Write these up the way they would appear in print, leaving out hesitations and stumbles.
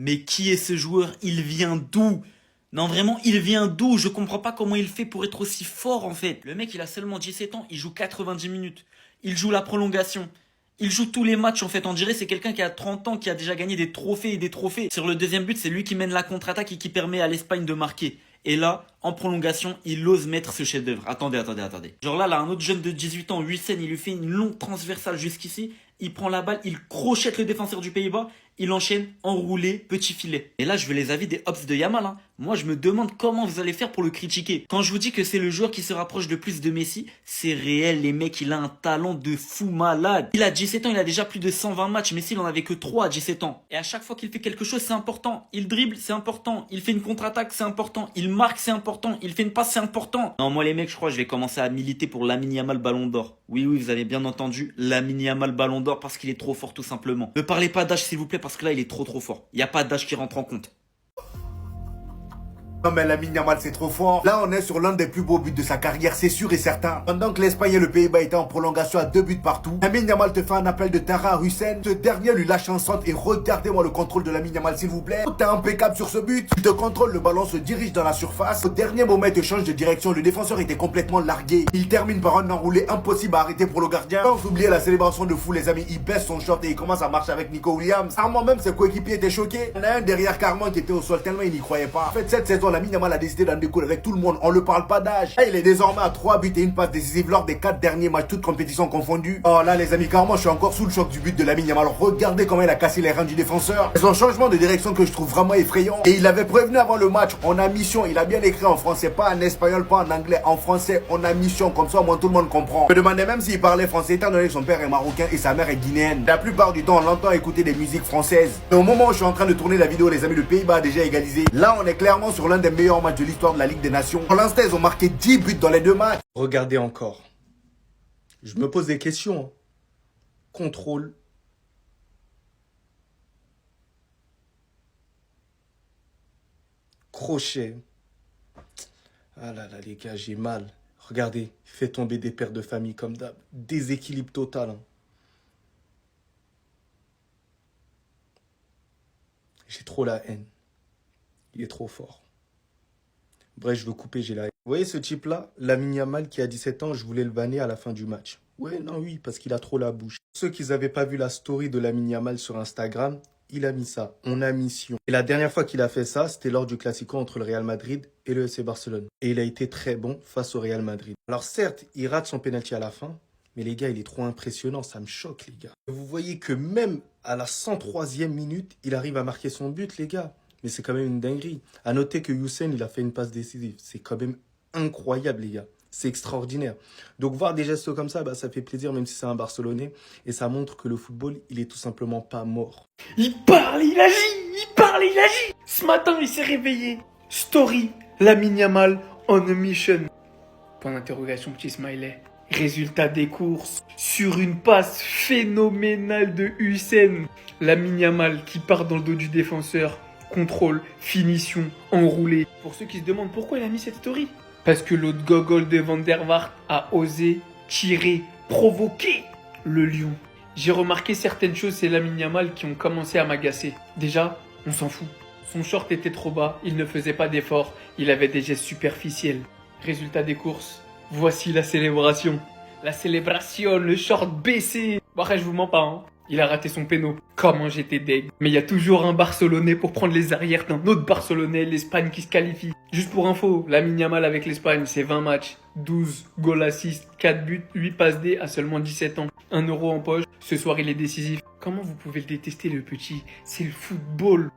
Mais qui est ce joueur? Il vient d'où? Non, vraiment, il vient d'où? Je comprends pas comment il fait pour être aussi fort, en fait. Le mec, il a seulement 17 ans, il joue 90 minutes. Il joue la prolongation. Il joue tous les matchs, en fait. On dirait c'est quelqu'un qui a 30 ans, qui a déjà gagné des trophées et des trophées. Sur le deuxième but, c'est lui qui mène la contre-attaque et qui permet à l'Espagne de marquer. Et là, en prolongation, il ose mettre ce chef-d'œuvre. Attendez. Genre là, un autre jeune de 18 ans, Hussein, il lui fait une longue transversale jusqu'ici. Il prend la balle, il crochette le défenseur du Pays-Bas. Il enchaîne, enroulé, petit filet. Et là, je veux les avis des hops de Yamal. Hein. Moi, je me demande comment vous allez faire pour le critiquer. Quand je vous dis que c'est le joueur qui se rapproche le plus de Messi, c'est réel, les mecs, il a un talent de fou malade. Il a 17 ans, il a déjà plus de 120 matchs. Messi, il en avait que 3 à 17 ans. Et à chaque fois qu'il fait quelque chose, c'est important. Il dribble, c'est important. Il fait une contre-attaque, c'est important. Il marque, c'est important. Il fait une passe, c'est important. Non, moi, les mecs, je crois que je vais commencer à militer pour Lamine Yamal Ballon d'Or. Oui, vous avez bien entendu, Lamine Yamal Ballon d'Or parce qu'il est trop fort, tout simplement. Ne parlez pas d'âge, s'il vous plaît, parce que là, il est trop fort. Il n'y a pas d'âge qui rentre en compte. Non mais Lamine Yamal c'est trop fort. Là on est sur l'un des plus beaux buts de sa carrière, c'est sûr et certain. Pendant que l'Espagne et le Pays-Bas étaient en prolongation à 2 buts partout, Lamine Yamal te fait un appel de terrain à Hussein. Ce dernier lui lâche un centre et regardez-moi le contrôle de Lamine Yamal s'il vous plaît. T'es impeccable sur ce but. Tu te contrôles, le ballon se dirige dans la surface. Au dernier moment il te change de direction, le défenseur était complètement largué. Il termine par un enroulé impossible à arrêter pour le gardien. Sans oublier la célébration de fou les amis, il baisse son short et il commence à marcher avec Nico Williams. Armand même ses coéquipiers étaient choqués. Il y en a un derrière Carman qui était au sol tellement il n'y croyait pas. En fait cette saison Lamine Yamal a décidé d'en découle avec tout le monde, on ne parle pas d'âge. Il est désormais à 3 buts et une passe décisive lors des 4 derniers matchs, toutes compétitions confondues. Oh là les amis, carrément je suis encore sous le choc du but de Lamine Yamal. Regardez comment il a cassé les reins du défenseur. C'est son changement de direction que je trouve vraiment effrayant. Et il avait prévenu avant le match, on a mission, il a bien écrit en français, pas en espagnol, pas en anglais, en français, on a mission, comme ça au moins tout le monde comprend. Je me demandais même s'il parlait français étant donné que son père est marocain et sa mère est guinéenne. La plupart du temps on l'entend écouter des musiques françaises. Et au moment où je suis en train de tourner la vidéo, les amis, le Pays-Bas a déjà égalisé. Là on est clairement sur l'un des meilleurs matchs de l'histoire de la Ligue des Nations. Pour l'instant, ils ont marqué 10 buts dans les 2 matchs. Regardez encore. Je me pose des questions. Contrôle. Crochet. Ah là là, les gars, j'ai mal. Regardez, il fait tomber des pères de famille comme d'hab. Déséquilibre total. Hein. J'ai trop la haine. Il est trop fort. Bref, je veux couper, j'ai la haine. Vous voyez ce type-là, Lamine Yamal qui a 17 ans, je voulais le vanner à la fin du match. Ouais, non, oui, parce qu'il a trop la bouche. Ceux qui n'avaient pas vu la story de Lamine Yamal sur Instagram, il a mis ça. On a mission. Et la dernière fois qu'il a fait ça, c'était lors du Classico entre le Real Madrid et le FC Barcelone. Et il a été très bon face au Real Madrid. Alors certes, il rate son penalty à la fin, mais les gars, il est trop impressionnant, ça me choque les gars. Vous voyez que même à la 103e minute, il arrive à marquer son but les gars. Mais c'est quand même une dinguerie. À noter que Hussein, il a fait une passe décisive. C'est quand même incroyable, les gars. C'est extraordinaire. Donc, voir des gestes comme ça, bah, ça fait plaisir, même si c'est un Barcelonais. Et ça montre que le football, il est tout simplement pas mort. Il parle, il agit, il parle, il agit. Ce matin, il s'est réveillé. Story, Lamine Yamal on a mission. Point d'interrogation, petit smiley. Résultat des courses, sur une passe phénoménale de Hussein. Lamine Yamal qui part dans le dos du défenseur. Contrôle, finition, enroulé. Pour ceux qui se demandent pourquoi il a mis cette story. Parce que l'autre gogol de Van der Vaart a osé tirer, provoquer le lion. J'ai remarqué certaines choses chez Lamine Yamal qui ont commencé à m'agacer. Déjà, on s'en fout. Son short était trop bas, il ne faisait pas d'efforts, il avait des gestes superficiels. Résultat des courses, voici la célébration. La célébration, le short baissé. Bon, après, je vous mens pas, hein. Il a raté son péno. Comment j'étais deg. Mais il y a toujours un Barcelonais pour prendre les arrières d'un autre Barcelonais, l'Espagne qui se qualifie. Juste pour info, Lamine Yamal avec l'Espagne, c'est 20 matchs, 12 goals assists, 4 buts, 8 passes D à seulement 17 ans. 1 euro en poche, ce soir il est décisif. Comment vous pouvez le détester le petit? C'est le football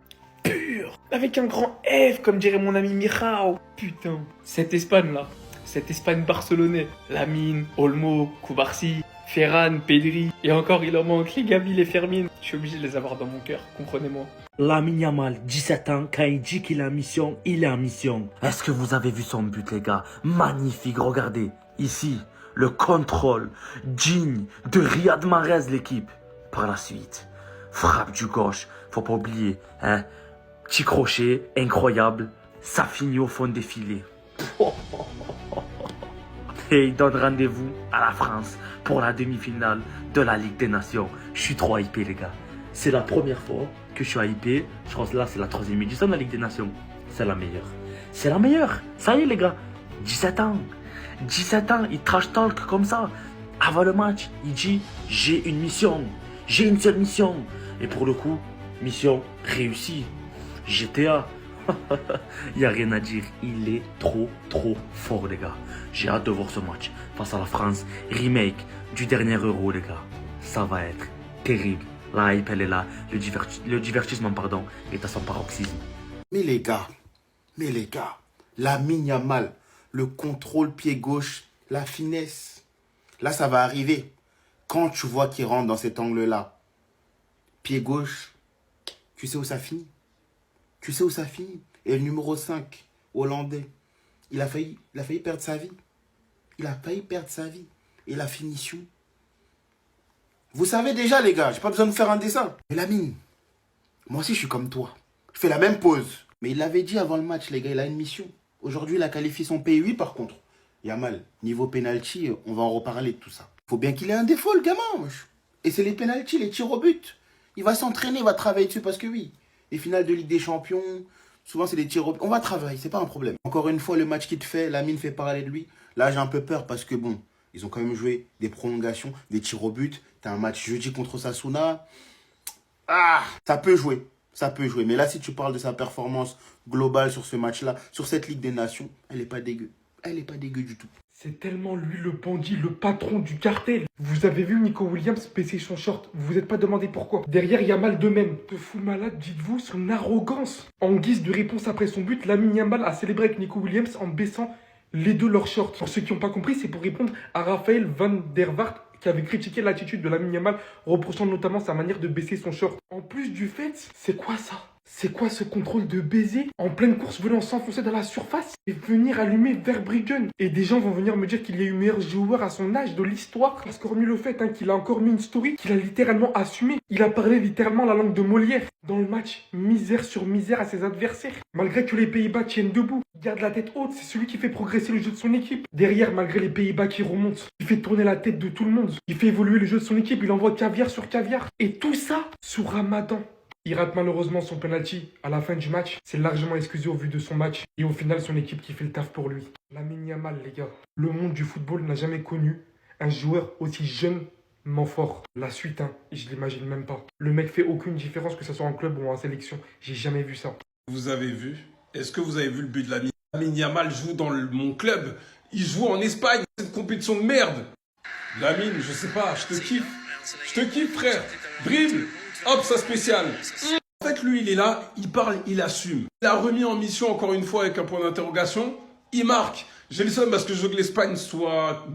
pur. Avec un grand F comme dirait mon ami Mirao. Putain, cette Espagne là, cette Espagne barcelonais. Lamine, Olmo, Koubarsi, Ferran, Pedri, et encore il en manque les Gavi, les Fermin. Je suis obligé de les avoir dans mon cœur, comprenez-moi. Lamine Yamal, 17 ans, quand il dit qu'il est en mission, il est en mission. Est-ce que vous avez vu son but les gars? Magnifique, regardez. Ici, le contrôle digne de Riyad Mahrez l'équipe. Par la suite, frappe du gauche, faut pas oublier, hein. Petit crochet, incroyable, ça finit au fond des filets. Et il donne rendez-vous à la France pour la demi-finale de la Ligue des Nations. Je suis trop hypé les gars. C'est la première fois que je suis hypé. Je pense que là, c'est la 3e édition de la Ligue des Nations. C'est la meilleure. C'est la meilleure. Ça y est, les gars. 17 ans. 17 ans, il trash talk comme ça. Avant le match, il dit j'ai une mission. J'ai une seule mission. Et pour le coup, mission réussie. GTA. Il n'y a rien à dire. Il est trop fort, les gars. J'ai hâte de voir ce match face à la France. Remake du dernier Euro, les gars. Ça va être terrible. La hype, elle est là. Le divertissement, pardon, est à son paroxysme. Mais les gars, Lamine Yamal, le contrôle pied gauche, la finesse. Là, ça va arriver. Quand tu vois qu'il rentre dans cet angle-là, pied gauche, tu sais où ça finit. Tu sais où ça finit. Et le numéro 5, hollandais, il a failli perdre sa vie. Il a failli perdre sa vie. Et la finition. Vous savez déjà, les gars, j'ai pas besoin de faire un dessin. Mais Lamine, moi aussi, je suis comme toi. Je fais la même pause. Mais il l'avait dit avant le match, les gars, il a une mission. Aujourd'hui, il a qualifié son pays. Oui, par contre, Yamal, niveau penalty, on va en reparler de tout ça. Faut bien qu'il ait un défaut, le gamin. Wesh. Et c'est les penalties, les tirs au but. Il va s'entraîner, il va travailler dessus parce que oui, les finales de Ligue des Champions, souvent c'est des tirs au but. On va travailler, c'est pas un problème. Encore une fois, le match qu'il te fait, Lamine fait parler de lui. Là, j'ai un peu peur parce que bon, ils ont quand même joué des prolongations, des tirs au but. T'as un match jeudi contre Sasuna. Ah, ça peut jouer. Ça peut jouer. Mais là, si tu parles de sa performance globale sur ce match-là, sur cette Ligue des Nations, elle n'est pas dégueu. Elle n'est pas dégueu du tout. C'est tellement lui le bandit, le patron du cartel. Vous avez vu Nico Williams baisser son short. Vous vous êtes pas demandé pourquoi. Derrière, Yamal de même. De fou malade, dites-vous, son arrogance. En guise de réponse après son but, Lamine Yamal a célébré avec Nico Williams en baissant les deux leurs shorts. Pour ceux qui n'ont pas compris, c'est pour répondre à Raphaël van der Vaart qui avait critiqué l'attitude de Lamine Yamal, reprochant notamment sa manière de baisser son short. En plus du fait, c'est quoi ça? C'est quoi ce contrôle de baiser en pleine course venant s'enfoncer dans la surface et venir allumer Verbruggen? Et des gens vont venir me dire qu'il y a eu meilleur joueur à son âge de l'histoire. Parce qu'hormis le fait qu'il a encore mis une story qu'il a littéralement assumé. Il a parlé littéralement la langue de Molière. Dans le match, misère sur misère à ses adversaires. Malgré que les Pays-Bas tiennent debout, il garde la tête haute, c'est celui qui fait progresser le jeu de son équipe. Derrière, malgré les Pays-Bas qui remontent, il fait tourner la tête de tout le monde. Il fait évoluer le jeu de son équipe, il envoie caviar sur caviar. Et tout ça sous Ramadan. Il rate malheureusement son penalty à la fin du match. C'est largement excusé au vu de son match. Et au final, son équipe qui fait le taf pour lui. Lamine Yamal, les gars. Le monde du football n'a jamais connu un joueur aussi jeunement fort. La suite, je l'imagine même pas. Le mec fait aucune différence, que ce soit en club ou en sélection. J'ai jamais vu ça. Vous avez vu? Est-ce que vous avez vu le but de Lamine? Lamine Yamal joue dans mon club. Il joue en Espagne. Cette compétition de merde. Lamine, je sais pas, je te kiffe. Je te kiffe, frère. Dribble. Hop, ça spécial. En fait, lui, il est là, il parle, il assume. Il a remis en mission, encore une fois, avec un point d'interrogation. Il marque. J'ai le seum parce que je veux que l'Espagne soit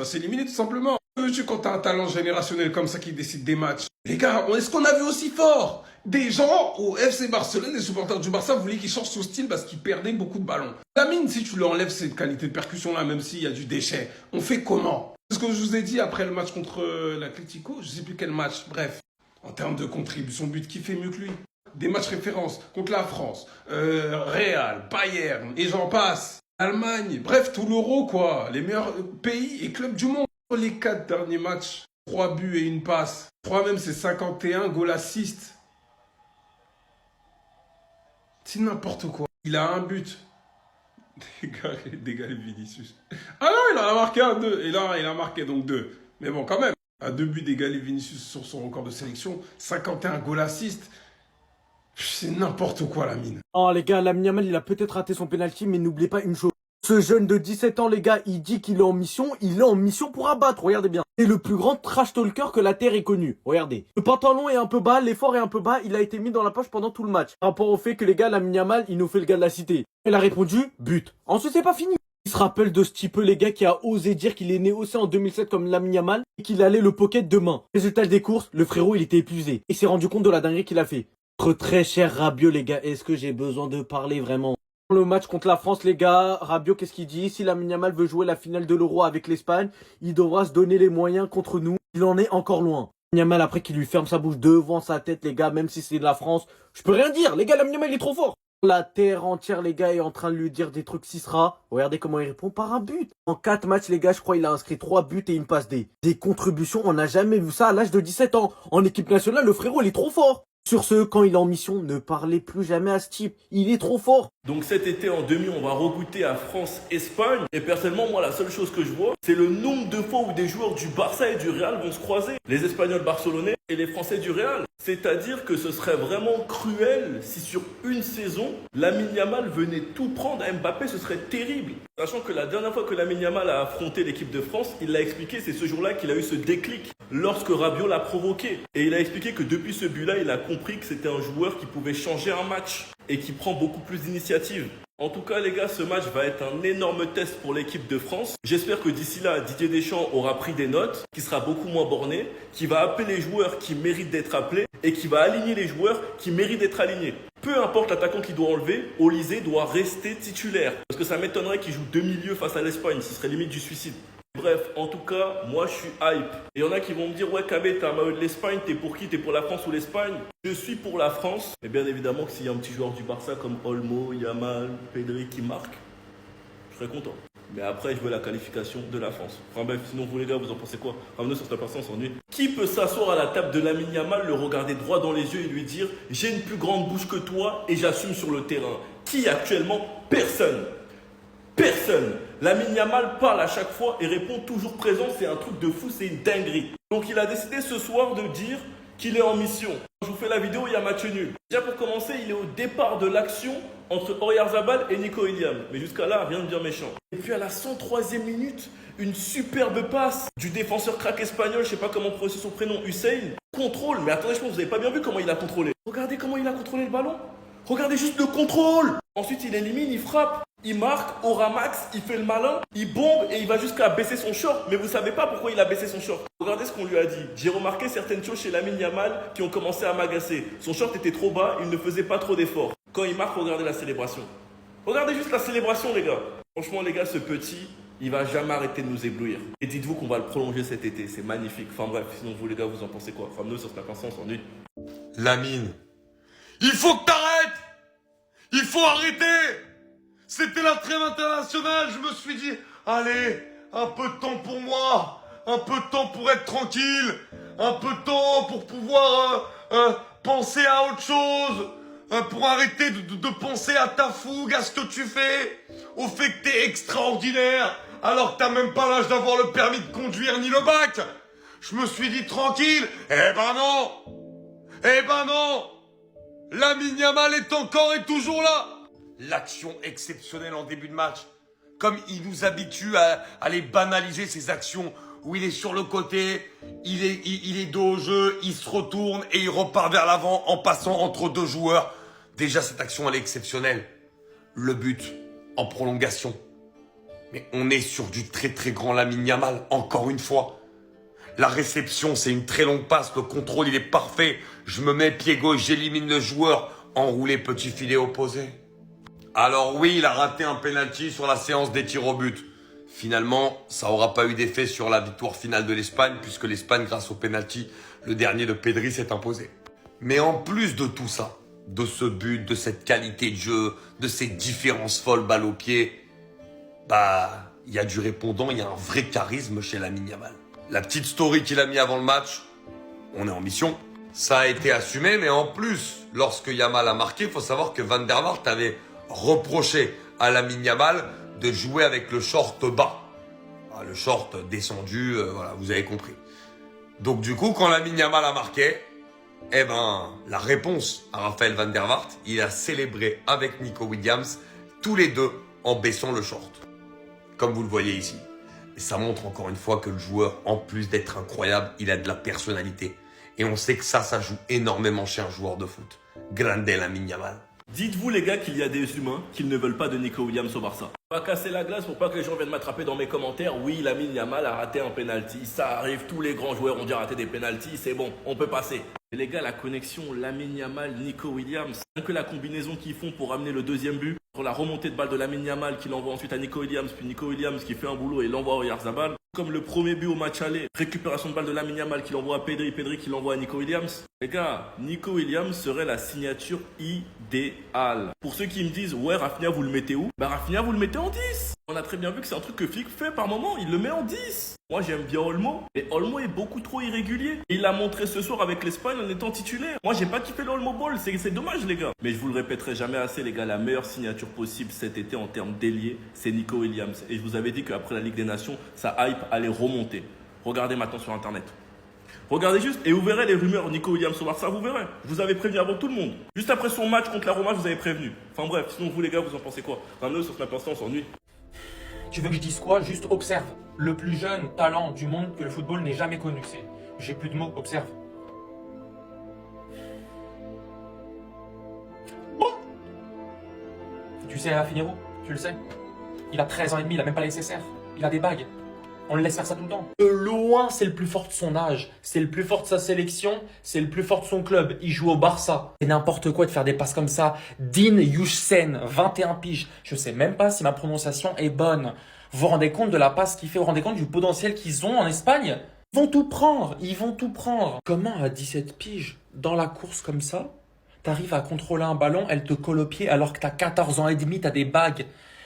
s'éliminer, tout simplement. Veux-tu quand t'as un talent générationnel comme ça qui décide des matchs? Les gars, est-ce qu'on a vu aussi fort? Des gens au FC Barcelone, les supporters du Barça, voulaient qu'il change son style parce qu'il perdait beaucoup de ballons. Lamine, si tu lui enlèves cette qualité de percussion-là, même s'il y a du déchet, on fait comment? C'est ce que je vous ai dit après le match contre l'Atlético, je sais plus quel match, bref. En termes de contribution but, qui fait mieux que lui? Des matchs références contre la France, Real, Bayern, et j'en passe. Allemagne, bref, tout l'euro, quoi. Les meilleurs pays et clubs du monde. Les 4 derniers matchs, 3 buts et une passe. 3 même, c'est 51 goal assist. C'est n'importe quoi. Il a un but. Dégalé Vinicius. Ah non, il en a marqué un, 2. Et là, il a marqué donc 2. Mais bon, quand même. À 2 buts d'égaler Vinicius sur son record de sélection, 51 goal assist. C'est n'importe quoi, Lamine. Oh les gars, Lamine Yamal, il a peut-être raté son penalty, mais n'oubliez pas une chose. Ce jeune de 17 ans, les gars, il dit qu'il est en mission. Il est en mission pour abattre, regardez bien. C'est le plus grand trash talker que la Terre ait connu. Regardez. Le pantalon est un peu bas, l'effort est un peu bas. Il a été mis dans la poche pendant tout le match. Par rapport au fait que les gars, Lamine Yamal, il nous fait le gars de la cité. Il a répondu, but. Ensuite, c'est pas fini. Il se rappelle de ce type, les gars, qui a osé dire qu'il est né aussi en 2007 comme Lamine Yamal et qu'il allait le pocket demain. Résultat des courses, le frérot, il était épuisé. Et s'est rendu compte de la dinguerie qu'il a fait. Notre très cher Rabiot, les gars, est-ce que j'ai besoin de parler vraiment? Le match contre la France, les gars, Rabiot, qu'est-ce qu'il dit? Si Lamine Yamal veut jouer la finale de l'Euro avec l'Espagne, il devra se donner les moyens contre nous. Il en est encore loin. Lamine Yamal, après qu'il lui ferme sa bouche devant sa tête, les gars, même si c'est de la France, je peux rien dire. Les gars, Lamine Yamal, il est trop fort. La terre entière, les gars, est en train de lui dire des trucs Sisra. Regardez comment il répond par un but. En 4 matchs, les gars, je crois qu'il a inscrit 3 buts et une passe D. Des contributions, on n'a jamais vu ça à l'âge de 17 ans. En équipe nationale, le frérot, il est trop fort. Sur ce, quand il est en mission, ne parlez plus jamais à ce type. Il est trop fort. Donc cet été en demi, on va regoûter à France-Espagne. Et personnellement, moi, la seule chose que je vois, c'est le nombre de fois où des joueurs du Barça et du Real vont se croiser. Les Espagnols barcelonais et les Français du Real. C'est-à-dire que ce serait vraiment cruel si sur une saison, Lamine Yamal venait tout prendre à Mbappé, ce serait terrible. Sachant que la dernière fois que Lamine Yamal a affronté l'équipe de France, il l'a expliqué, c'est ce jour-là qu'il a eu ce déclic, lorsque Rabiot l'a provoqué. Et il a expliqué que depuis ce but-là, il a compris que c'était un joueur qui pouvait changer un match et qui prend beaucoup plus d'initiative. En tout cas, les gars, ce match va être un énorme test pour l'équipe de France. J'espère que d'ici là, Didier Deschamps aura pris des notes, qui sera beaucoup moins borné, qui va appeler les joueurs qui méritent d'être appelés et qui va aligner les joueurs qui méritent d'être alignés. Peu importe l'attaquant qu'il doit enlever, Olysée doit rester titulaire. Parce que ça m'étonnerait qu'il joue deux milieux face à l'Espagne, ce serait limite du suicide. Bref, en tout cas, moi je suis hype. Et il y en a qui vont me dire, ouais KB, t'as un maillot de l'Espagne, t'es pour qui? T'es pour la France ou l'Espagne? Je suis pour la France. Mais bien évidemment que s'il y a un petit joueur du Barça comme Olmo, Yamal, Pedri qui marque, je serais content. Mais après, je veux la qualification de la France. Enfin bref, sinon vous les gars, vous en pensez quoi? Ramenez sur cette personne, on s'ennuie. Qui peut s'asseoir à la table de Lamine Yamal, le regarder droit dans les yeux et lui dire, j'ai une plus grande bouche que toi et j'assume sur le terrain? Qui actuellement? Personne. Personne. Lamine Yamal parle à chaque fois et répond toujours présent. C'est un truc de fou, c'est une dinguerie. Donc il a décidé ce soir de dire qu'il est en mission. Je vous fais la vidéo, il y a match nul. Déjà pour commencer, il est au départ de l'action entre Oyarzabal et Nico Williams. Mais jusqu'à là, rien de bien méchant. Et puis à la 103e minute, une superbe passe du défenseur crack espagnol, je sais pas comment prononcer son prénom, Hussein. Contrôle, mais attendez, je pense que vous n'avez pas bien vu comment il a contrôlé. Regardez comment il a contrôlé le ballon. Regardez juste le contrôle. Ensuite, il élimine, il frappe. Il marque, aura max, il fait le malin, il bombe et il va jusqu'à baisser son short. Mais vous savez pas pourquoi il a baissé son short. Regardez ce qu'on lui a dit. J'ai remarqué certaines choses chez Lamine Yamal qui ont commencé à m'agacer. Son short était trop bas, il ne faisait pas trop d'efforts. Quand il marque, regardez la célébration. Regardez juste la célébration, les gars. Franchement, les gars, ce petit, il va jamais arrêter de nous éblouir. Et dites-vous qu'on va le prolonger cet été. C'est magnifique. Enfin bref, sinon vous, les gars, vous en pensez quoi? Enfin, nous, sur Snap Instant, on s'ennuie. Lamine, il faut que t'arrêtes! Il faut arrêter! C'était la trêve internationale, je me suis dit, allez, un peu de temps pour moi, un peu de temps pour être tranquille, un peu de temps pour pouvoir penser à autre chose, pour arrêter de penser à ta fougue, à ce que tu fais, au fait que t'es extraordinaire, alors que t'as même pas l'âge d'avoir le permis de conduire ni le bac. Je me suis dit tranquille, eh ben non, Lamine Yamal est encore et toujours là. L'action exceptionnelle en début de match. Comme il nous habitue à les banaliser, ces actions où il est sur le côté, il est dos au jeu, il se retourne et il repart vers l'avant en passant entre deux joueurs. Déjà, cette action, elle est exceptionnelle. Le but en prolongation. Mais on est sur du très très grand Lamine Yamal, encore une fois. La réception, c'est une très longue passe. Le contrôle, il est parfait. Je me mets pied gauche, j'élimine le joueur. Enroulé, petit filet opposé. Alors oui, il a raté un penalty sur la séance des tirs au but. Finalement, ça n'aura pas eu d'effet sur la victoire finale de l'Espagne, puisque l'Espagne, grâce au penalty, le dernier de Pedri, s'est imposé. Mais en plus de tout ça, de ce but, de cette qualité de jeu, de ces différences folles balles au pied, il y a du répondant, il y a un vrai charisme chez Lamine Yamal. La petite story qu'il a mis avant le match, on est en mission. Ça a été assumé, mais en plus, lorsque Yamal a marqué, il faut savoir que Van der Vaart avait reproché à Lamine Yamal de jouer avec le short bas. Le short descendu, voilà, vous avez compris. Donc du coup, quand Lamine Yamal a marqué, la réponse à Raphaël Van der Vaart, il a célébré avec Nico Williams, tous les deux en baissant le short. Comme vous le voyez ici. Et ça montre encore une fois que le joueur, en plus d'être incroyable, il a de la personnalité. Et on sait que ça joue énormément chez un joueur de foot. Grande Lamine Yamal. Dites-vous les gars qu'il y a des humains qui ne veulent pas de Nico Williams au Barça. Pas casser la glace pour pas que les gens viennent m'attraper dans mes commentaires. Oui, Lamine Yamal a raté un penalty. Ça arrive, tous les grands joueurs ont déjà raté des penalties. C'est bon, on peut passer. Mais les gars, la connexion Lamine Yamal, Nico Williams, rien que la combinaison qu'ils font pour amener le deuxième but, pour la remontée de balle de Lamine Yamal qui l'envoie ensuite à Nico Williams, puis Nico Williams qui fait un boulot et l'envoie au Yarzabal. Comme le premier but au match aller, récupération de balle de Lamine Yamal qui l'envoie à Pedri, Pedri qui l'envoie à Nico Williams. Les gars, Nico Williams serait la signature idéale. Pour ceux qui me disent, ouais, Rafinha, vous le mettez où? Bah, Rafinha, vous le mettez en 10. On a très bien vu que c'est un truc que Flick fait par moment, il le met en 10. Moi, j'aime bien Olmo, mais Olmo est beaucoup trop irrégulier. Il l'a montré ce soir avec l'Espagne en étant titulaire. Moi, j'ai pas kiffé l'Olmo Ball, c'est dommage, les gars. Mais je vous le répéterai jamais assez, les gars, la meilleure signature possible cet été en termes d'ailier, c'est Nico Williams. Et je vous avais dit qu'après la Ligue des Nations, sa hype allait remonter. Regardez maintenant sur Internet. Regardez juste et vous verrez les rumeurs Nico Williams au Barça, vous verrez. Je vous avais prévenu avant tout le monde. Juste après son match contre la Roma, je vous avais prévenu. Enfin bref, sinon vous les gars, vous en pensez quoi? Enfin, nous, sur Snap Instant, on s'ennuie. Tu veux que je dise quoi? Juste observe. Le plus jeune talent du monde que le football n'ait jamais connu. J'ai plus de mots, observe. Bon. Tu sais, Finero, tu le sais. Il a 13 ans et demi, il a même pas les nécessaires. Il a des bagues. On le laisse faire ça tout le temps. De loin, c'est le plus fort de son âge. C'est le plus fort de sa sélection. C'est le plus fort de son club. Il joue au Barça. C'est n'importe quoi de faire des passes comme ça. Dean Huijsen, 21 piges. Je sais même pas si ma prononciation est bonne. Vous vous rendez compte de la passe qu'il fait? Vous vous rendez compte du potentiel qu'ils ont en Espagne? Ils vont tout prendre. Ils vont tout prendre. Comment à 17 piges, dans la course comme ça, t'arrives à contrôler un ballon, elle te colle au pied alors que t'as 14 ans et demi, t'as des bagues.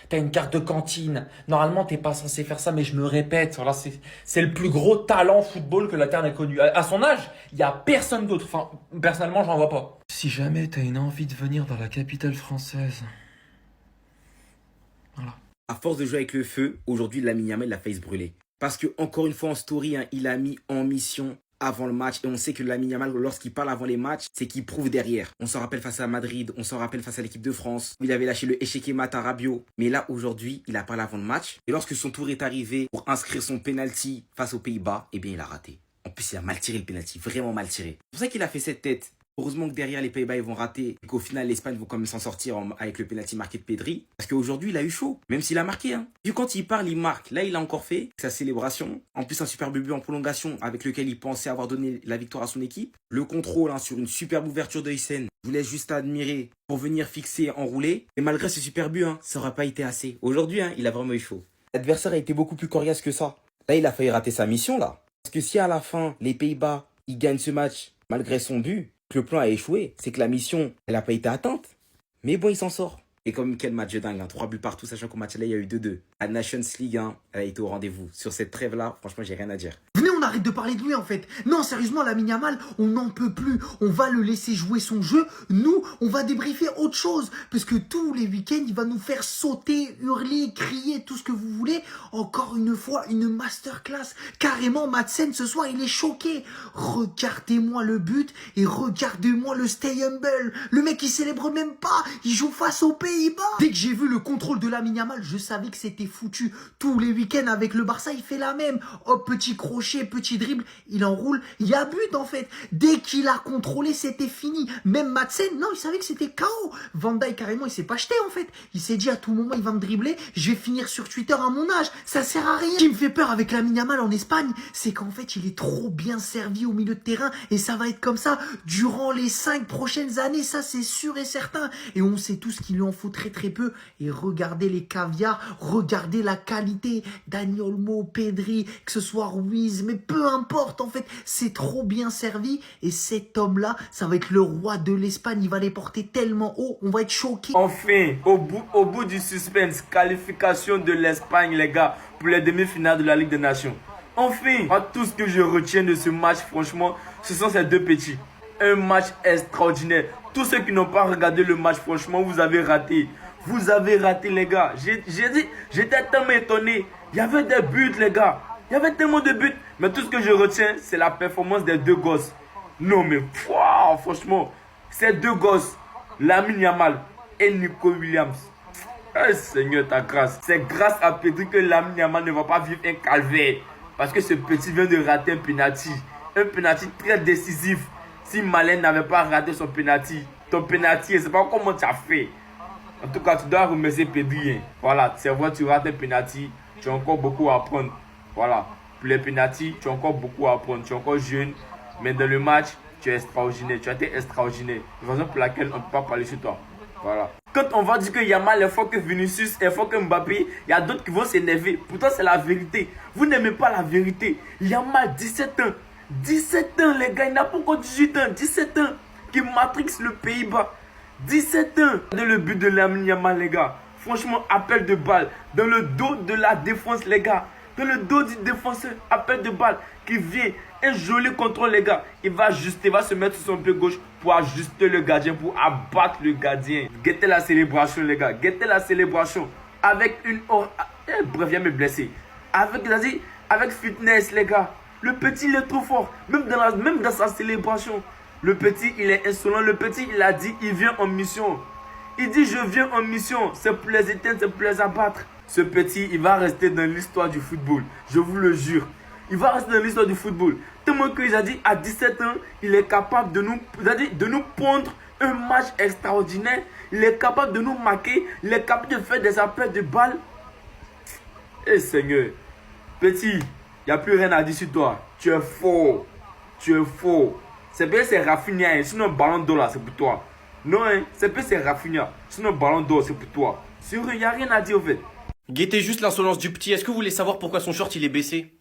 T'as une carte de cantine. Normalement, t'es pas censé faire ça, mais je me répète. Voilà, c'est le plus gros talent football que la Terre n'ait connu. À son âge, il y a personne d'autre. Enfin, personnellement, j'en vois pas. Si jamais t'as une envie de venir dans la capitale française. Voilà. À force de jouer avec le feu, aujourd'hui, Lamine Yamal l'a fait se brûler. Parce que, encore une fois, en story, il a mis en mission avant le match. Et on sait que Lamine Yamal, lorsqu'il parle avant les matchs, c'est qu'il prouve derrière. On s'en rappelle face à Madrid, on s'en rappelle face à l'équipe de France, où il avait lâché le Écheké Mata Rabiot. Mais là, aujourd'hui, il a parlé avant le match. Et lorsque son tour est arrivé pour inscrire son penalty face aux Pays-Bas, eh bien, il a raté. En plus, il a mal tiré le penalty, vraiment mal tiré. C'est pour ça qu'il a fait cette tête. Heureusement que derrière, les Pays-Bas, ils vont rater. Et qu'au final, l'Espagne va quand même s'en sortir avec le penalty marqué de Pedri. Parce qu'aujourd'hui, il a eu chaud. Même s'il a marqué. Vu quand il parle, il marque. Là, il a encore fait sa célébration. En plus, un superbe but en prolongation avec lequel il pensait avoir donné la victoire à son équipe. Le contrôle sur une superbe ouverture de Huijsen. Je vous laisse juste admirer pour venir fixer, enrouler. Et malgré ce super but, ça n'aurait pas été assez. Aujourd'hui, il a vraiment eu chaud. L'adversaire a été beaucoup plus coriace que ça. Là, il a failli rater sa mission, là. Parce que si à la fin, les Pays-Bas, ils gagnent ce match malgré son but, que le plan a échoué, c'est que la mission, elle n'a pas été atteinte. Mais bon, il s'en sort. Et comme quel match de dingue, 3 buts partout, sachant qu'au match là, il y a eu 2-2. La Nations League, elle a été au rendez-vous. Sur cette trêve-là, franchement, j'ai rien à dire. Venez, on arrête de parler de lui en fait. Non, sérieusement, Lamine Yamal, on n'en peut plus. On va le laisser jouer son jeu. Nous, on va débriefer autre chose. Parce que tous les week-ends, il va nous faire sauter, hurler, crier, tout ce que vous voulez. Encore une fois, une masterclass. Carrément, Madsen, ce soir, il est choqué. Regardez-moi le but et regardez-moi le stay humble. Le mec, il célèbre même pas. Il joue face aux Pays-Bas. Dès que j'ai vu le contrôle de Lamine Yamal, je savais que c'était foutu. Tous les week-ends avec le Barça, il fait la même. Hop, petit crochet, petit dribble, il enroule. Il y a but en fait. Dès qu'il a contrôlé, c'était fini. Même Madsen, non, il savait que c'était KO. Van Dijk, carrément, il s'est pas jeté en fait. Il s'est dit à tout moment, il va me dribbler. Je vais finir sur Twitter à mon âge. Ça sert à rien. Ce qui me fait peur avec Lamine Yamal en Espagne, c'est qu'en fait, il est trop bien servi au milieu de terrain. Et ça va être comme ça durant les 5 prochaines années. Ça, c'est sûr et certain. Et on sait tous qu'il lui en faut très très peu. Et regardez les caviars, regardez la qualité. Dani Olmo, Pedri, que ce soit Ruiz, mais peu importe en fait, c'est trop bien servi. Et cet homme-là, ça va être le roi de l'Espagne. Il va les porter tellement haut, on va être choqués. Enfin, au bout du suspense, qualification de l'Espagne, les gars, pour les demi-finales de la Ligue des Nations. Enfin, tout ce que je retiens de ce match, franchement, ce sont ces deux petits. Un match extraordinaire. Tous ceux qui n'ont pas regardé le match, franchement, vous avez raté. Vous avez raté, les gars. J'étais tellement étonné. Il y avait des buts, les gars. Il y avait tellement de buts. Mais tout ce que je retiens, c'est la performance des deux gosses. Non, mais wow, franchement, ces deux gosses, Lamine Yamal et Nico Williams. Oh, Seigneur, ta grâce. C'est grâce à Pedri que Lamine Yamal ne va pas vivre un calvaire. Parce que ce petit vient de rater un penalty. Un penalty très décisif. Si Malen n'avait pas raté son penalty, ton penalty, je ne sais pas comment tu as fait. En tout cas, tu dois remercier Pedri. Hein. Voilà, c'est vrai, tu rates un penalty. Tu as encore beaucoup à apprendre. Voilà, pour les penalty, tu as encore beaucoup à apprendre. Tu es encore jeune, mais dans le match, tu es extraordinaire. Tu as été extraordinaire. Raison pour laquelle on ne peut pas parler sur toi. Voilà. Quand on va dire que Yamal est fort que Vinicius, est fort que Mbappé, il y a d'autres qui vont s'énerver. Pourtant, c'est la vérité. Vous n'aimez pas la vérité. Yamal, 17 ans. 17 ans, les gars. Il n'a pas encore 18 ans. 17 ans. Qui matrix le Pays-Bas. 17 ans. Regardez le but de Lamine Yamal, les gars. Franchement, appel de balle. Dans le dos de la défense, les gars. Dans le dos du défenseur. Appel de balle. Qui vient. Un joli contrôle, les gars. Il va ajuster, il va se mettre sur son pied gauche pour ajuster le gardien, pour abattre le gardien. Guettez la célébration, les gars. Guettez la célébration. Avec une... bref, il vient me blesser. Avec fitness, les gars. Le petit, il est trop fort. Même dans sa célébration. Le petit, il est insolent. Le petit, il a dit, il vient en mission. Il dit, je viens en mission. C'est pour les éteindre, c'est pour les abattre. Ce petit, il va rester dans l'histoire du football. Je vous le jure. Il va rester dans l'histoire du football. Tellement qu'il a dit, à 17 ans, il est capable de nous pondre un match extraordinaire. Il est capable de nous marquer. Il est capable de faire des appels de balles. Eh Seigneur. Petit, il n'y a plus rien à dire sur toi. Tu es fort. Tu es fort. C'est bien, c'est Rafinha. Hein. Sinon, ballon d'or là, c'est pour toi. Non, hein. C'est bien, c'est Rafinha. Sinon, ballon d'or, c'est pour toi. Sur il n'y a rien à dire au fait. Guettez juste l'insolence du petit. Est-ce que vous voulez savoir pourquoi son short il est baissé?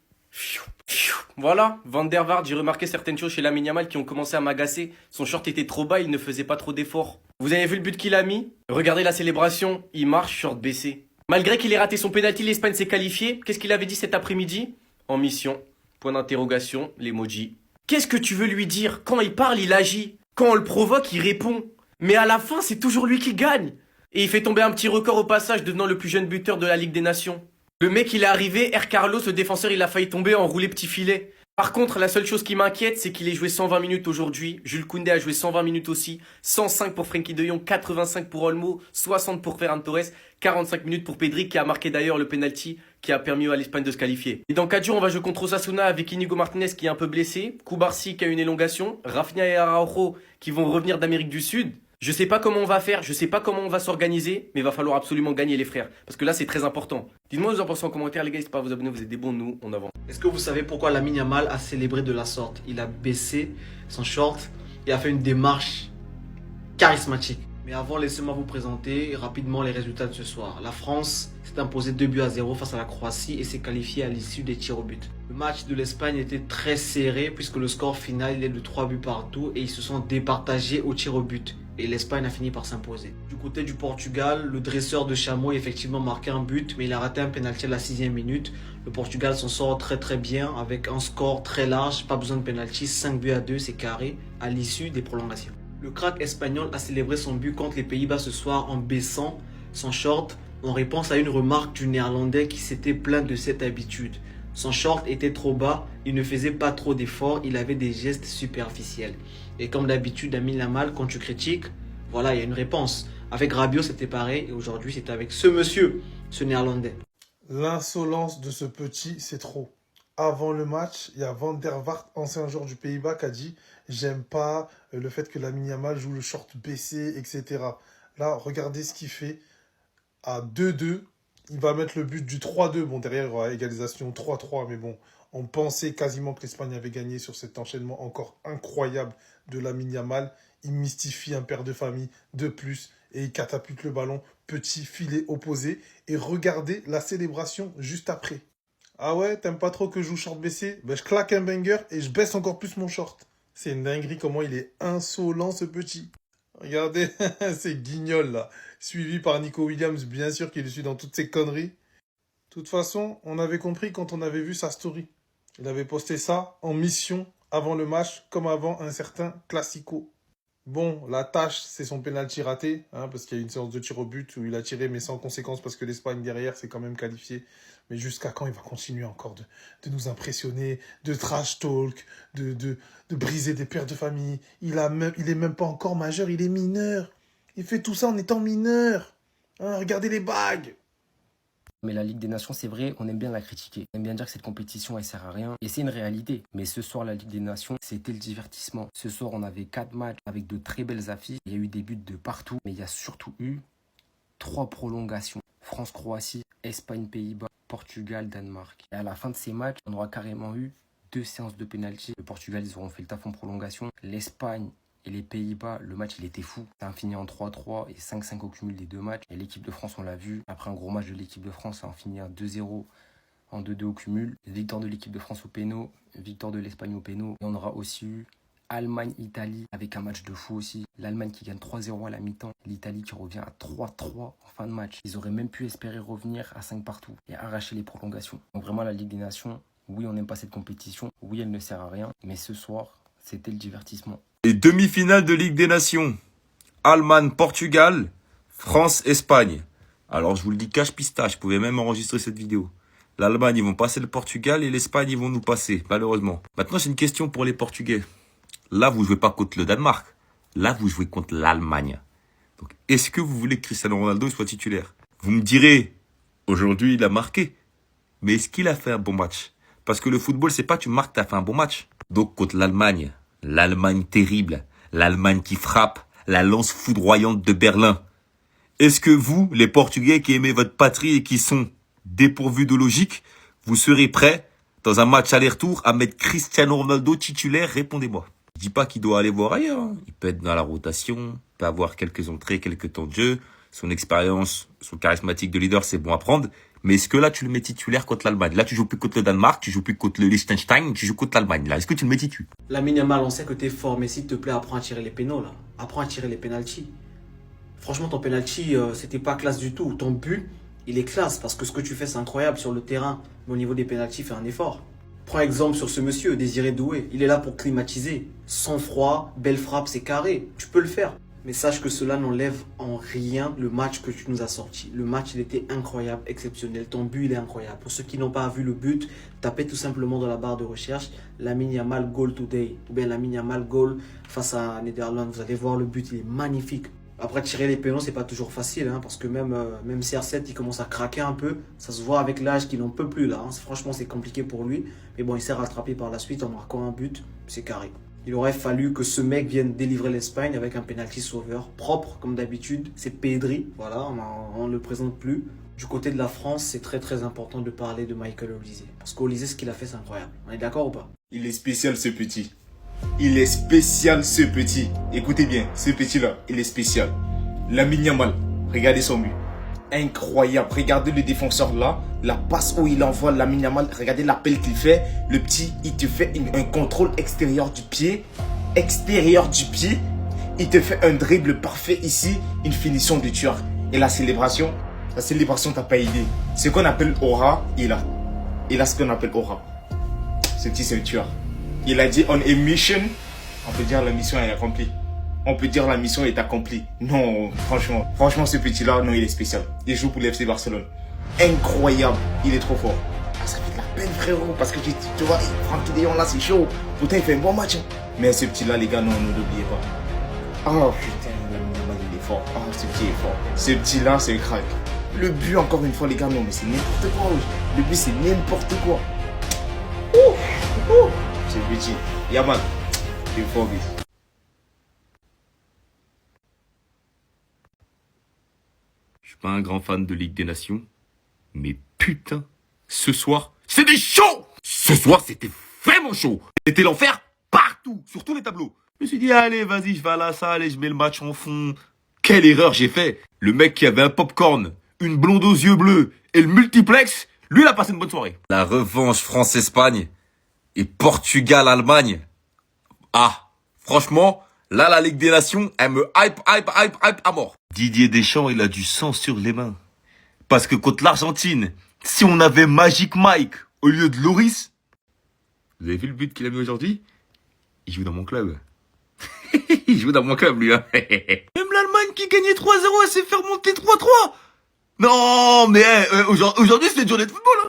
Voilà, Van der Vaart, j'ai remarqué certaines choses chez Lamine Yamal qui ont commencé à m'agacer. Son short était trop bas, il ne faisait pas trop d'efforts. Vous avez vu le but qu'il a mis? Regardez la célébration, il marche short baissé. Malgré qu'il ait raté son pénalty, l'Espagne s'est qualifiée. Qu'est-ce qu'il avait dit cet après-midi? En mission. Point d'interrogation, l'emoji. Qu'est-ce que tu veux lui dire? Quand il parle, il agit. Quand on le provoque, il répond. Mais à la fin, c'est toujours lui qui gagne. Et il fait tomber un petit record au passage, devenant le plus jeune buteur de la Ligue des Nations. Le mec, il est arrivé, R. Carlos, le défenseur, il a failli tomber en roulé petit filet. Par contre, la seule chose qui m'inquiète, c'est qu'il ait joué 120 minutes aujourd'hui. Jules Koundé a joué 120 minutes aussi. 105 pour Frenkie de Jong, 85 pour Olmo, 60 pour Ferran Torres, 45 minutes pour Pedri, qui a marqué d'ailleurs le penalty qui a permis à l'Espagne de se qualifier. Et dans 4 jours, on va jouer contre Osasuna avec Inigo Martinez qui est un peu blessé, Koubarsi qui a une élongation, Rafinha et Araujo qui vont revenir d'Amérique du Sud. Je sais pas comment on va faire, je sais pas comment on va s'organiser, mais il va falloir absolument gagner les frères. Parce que là, c'est très important. Dites-moi vos impressions en commentaire, les gars, n'hésitez pas à vous abonner, vous êtes des bons, nous, on avance. Est-ce que vous savez pourquoi Lamine Yamal a célébré de la sorte? Il a baissé son short et a fait une démarche charismatique. Mais avant, laissez-moi vous présenter rapidement les résultats de ce soir. La France s'est imposée 2-0 face à la Croatie et s'est qualifiée à l'issue des tirs au but. Le match de l'Espagne était très serré puisque le score final est de 3 buts partout et ils se sont départagés au tir au but. Et l'Espagne a fini par s'imposer. Du côté du Portugal, le dresseur de chameau a effectivement marqué un but, mais il a raté un pénalty à la 6e minute. Le Portugal s'en sort très bien avec un score très large, pas besoin de pénalty, 5-2, c'est carré, à l'issue des prolongations. Le crack espagnol a célébré son but contre les Pays-Bas ce soir en baissant son short en réponse à une remarque du Néerlandais qui s'était plaint de cette habitude. Son short était trop bas, il ne faisait pas trop d'efforts, il avait des gestes superficiels. Et comme d'habitude, Lamine Yamal, quand tu critiques, voilà, il y a une réponse. Avec Rabiot, c'était pareil, et aujourd'hui, c'est avec ce monsieur, ce Néerlandais. L'insolence de ce petit, c'est trop. Avant le match, il y a Van der Vaart, ancien joueur du Pays-Bas, qui a dit « J'aime pas le fait que Lamine Yamal joue le short baissé, etc. » Là, regardez ce qu'il fait. À 2-2, il va mettre le but du 3-2. Bon, derrière, égalisation 3-3, mais bon, on pensait quasiment que l'Espagne avait gagné sur cet enchaînement encore incroyable de Lamine Yamal. Il mystifie un père de famille de plus et il catapulte le ballon, petit filet opposé. Et regardez la célébration juste après. Ah ouais, t'aimes pas trop que je joue short baissé? Ben, je claque un banger et je baisse encore plus mon short. C'est une dinguerie comment il est insolent ce petit. Regardez, c'est Guignol là. Suivi par Nico Williams, bien sûr qu'il le suit dans toutes ses conneries. De toute façon, on avait compris quand on avait vu sa story. Il avait posté ça en mission avant le match, comme avant un certain Classico. Bon, la tâche, c'est son pénalty raté, hein, parce qu'il y a une séance de tir au but où il a tiré, mais sans conséquence, parce que l'Espagne derrière, c'est quand même qualifié. Mais jusqu'à quand il va continuer encore de nous impressionner, de trash talk, de briser des pères de famille? Il est même pas encore majeur, il est mineur. Il fait tout ça en étant mineur. Hein, regardez les bagues. Mais la Ligue des Nations, c'est vrai, on aime bien la critiquer. On aime bien dire que cette compétition, elle sert à rien. Et c'est une réalité. Mais ce soir, la Ligue des Nations, c'était le divertissement. Ce soir, on avait 4 matchs avec de très belles affiches. Il y a eu des buts de partout. Mais il y a surtout eu 3 prolongations. France-Croatie, Espagne-Pays-Bas, Portugal-Danemark. Et à la fin de ces matchs, on aura carrément eu 2 séances de pénalty. Le Portugal, ils auront fait le taf en prolongation. L'Espagne et les Pays-Bas, le match, il était fou. Ça a fini en 3-3 et 5-5 au cumul des deux matchs. Et l'équipe de France, on l'a vu. Après un gros match de l'équipe de France, ça a fini à 2-0 en 2-2 au cumul. Victoire de l'équipe de France au péno, victoire de l'Espagne au péno. Et on aura aussi eu Allemagne-Italie avec un match de fou aussi. L'Allemagne qui gagne 3-0 à la mi-temps. L'Italie qui revient à 3-3 en fin de match. Ils auraient même pu espérer revenir à 5 partout et arracher les prolongations. Donc vraiment la Ligue des Nations, oui on n'aime pas cette compétition, oui elle ne sert à rien. Mais ce soir, c'était le divertissement. Les demi-finales de Ligue des Nations. Allemagne-Portugal, France-Espagne. Alors je vous le dis cache-pistache, je pouvais même enregistrer cette vidéo. L'Allemagne, ils vont passer le Portugal et l'Espagne, ils vont nous passer, malheureusement. Maintenant, j'ai une question pour les Portugais. Là, vous jouez pas contre le Danemark. Là, vous jouez contre l'Allemagne. Donc, est-ce que vous voulez que Cristiano Ronaldo soit titulaire? Vous me direz, aujourd'hui, il a marqué. Mais est-ce qu'il a fait un bon match? Parce que le football, c'est pas tu marques, t'as fait un bon match. Donc, contre l'Allemagne, l'Allemagne terrible, l'Allemagne qui frappe, la lance foudroyante de Berlin. Est-ce que vous, les Portugais qui aimez votre patrie et qui sont dépourvus de logique, vous serez prêts, dans un match aller-retour, à mettre Cristiano Ronaldo titulaire? Répondez-moi. Je dis pas qu'il doit aller voir ailleurs. Hein. Il peut être dans la rotation, peut avoir quelques entrées, quelques temps de jeu. Son expérience, son charismatique de leader, c'est bon à prendre. Mais est-ce que là, tu le mets titulaire contre l'Allemagne? Là, tu joues plus contre le Danemark, tu joues plus contre le Liechtenstein, tu joues contre l'Allemagne. Là, est-ce que tu le mets titulaire? Lamine Yamal, on sait que t'es fort, mais s'il te plaît, apprends à tirer les pénaux, là. Apprends à tirer les pénaltys. Franchement, ton penalty, c'était pas classe du tout. Ton but, il est classe, parce que ce que tu fais, c'est incroyable sur le terrain. Mais au niveau des pénaltys, fais un effort. Prends exemple sur ce monsieur, Désiré Doué. Il est là pour climatiser. Sans froid, belle frappe, c'est carré. Tu peux le faire. Mais sache que cela n'enlève en rien le match que tu nous as sorti. Le match, il était incroyable, exceptionnel. Ton but, il est incroyable. Pour ceux qui n'ont pas vu le but, tapez tout simplement dans la barre de recherche Lamine Yamal goal today. Ou bien Lamine Yamal goal face à Netherlands. Vous allez voir le but, il est magnifique. Après, tirer les pénaux, c'est pas toujours facile, hein, parce que même CR7, il commence à craquer un peu. Ça se voit avec l'âge qu'il n'en peut plus, là. Hein. Franchement, c'est compliqué pour lui. Mais bon, il s'est rattrapé par la suite en marquant un but. C'est carré. Il aurait fallu que ce mec vienne délivrer l'Espagne avec un penalty sauveur propre, comme d'habitude. C'est Pedri, voilà, on ne le présente plus. Du côté de la France, c'est très très important de parler de Michael Olise. Parce qu'Olise, ce qu'il a fait, c'est incroyable. On est d'accord ou pas? Il est spécial, ce petit. Il est spécial, ce petit. Écoutez bien, ce petit-là, il est spécial. Lamine Yamal, regardez son but. Incroyable. Regardez le défenseur là. La passe où il envoie Lamine Yamal. Regardez l'appel qu'il fait. Le petit, il te fait un contrôle extérieur du pied. Extérieur du pied. Il te fait un dribble parfait ici. Une finition de tueur. Et la célébration, t'as pas idée. Ce qu'on appelle aura, il a. Il a ce qu'on appelle aura. Ce petit, c'est un tueur. Il a dit on a mission. On peut dire la mission est accomplie. On peut dire la mission est accomplie. Non, franchement, ce petit-là, non, il est spécial. Il joue pour l'FC Barcelone. Incroyable. Il est trop fort. Ah, ça fait de la peine, frérot, parce que tu vois, Francky de Jong là, c'est chaud. Pourtant, il fait un bon match. Hein. Mais ce petit-là, les gars, non, ne l'oubliez pas. Oh putain, il est fort. Oh, ce petit est fort. Ce petit-là, c'est un crack. Le but, encore une fois, les gars, non, mais c'est n'importe quoi. Le but, c'est n'importe quoi. C'est petit. Yaman, il est fort, vite. Je suis pas un grand fan de Ligue des Nations, mais putain, ce soir, c'était chaud! Ce soir, c'était vraiment chaud! C'était l'enfer partout, sur tous les tableaux. Je me suis dit, allez, vas-y, je vais à la salle et je mets le match en fond. Quelle erreur j'ai fait! Le mec qui avait un popcorn, une blonde aux yeux bleus et le multiplex, lui, il a passé une bonne soirée. La revanche France-Espagne et Portugal-Allemagne. Ah, franchement, là, la Ligue des Nations, elle me hype à mort. Didier Deschamps, il a du sang sur les mains. Parce que contre l'Argentine, si on avait Magic Mike au lieu de Loris, vous avez vu le but qu'il a mis aujourd'hui? Il joue dans mon club. Il joue dans mon club, lui. Hein. Même l'Allemagne qui gagnait 3-0, elle s'est fait remonter 3-3. Non, mais aujourd'hui, c'est une journée de football. Hein.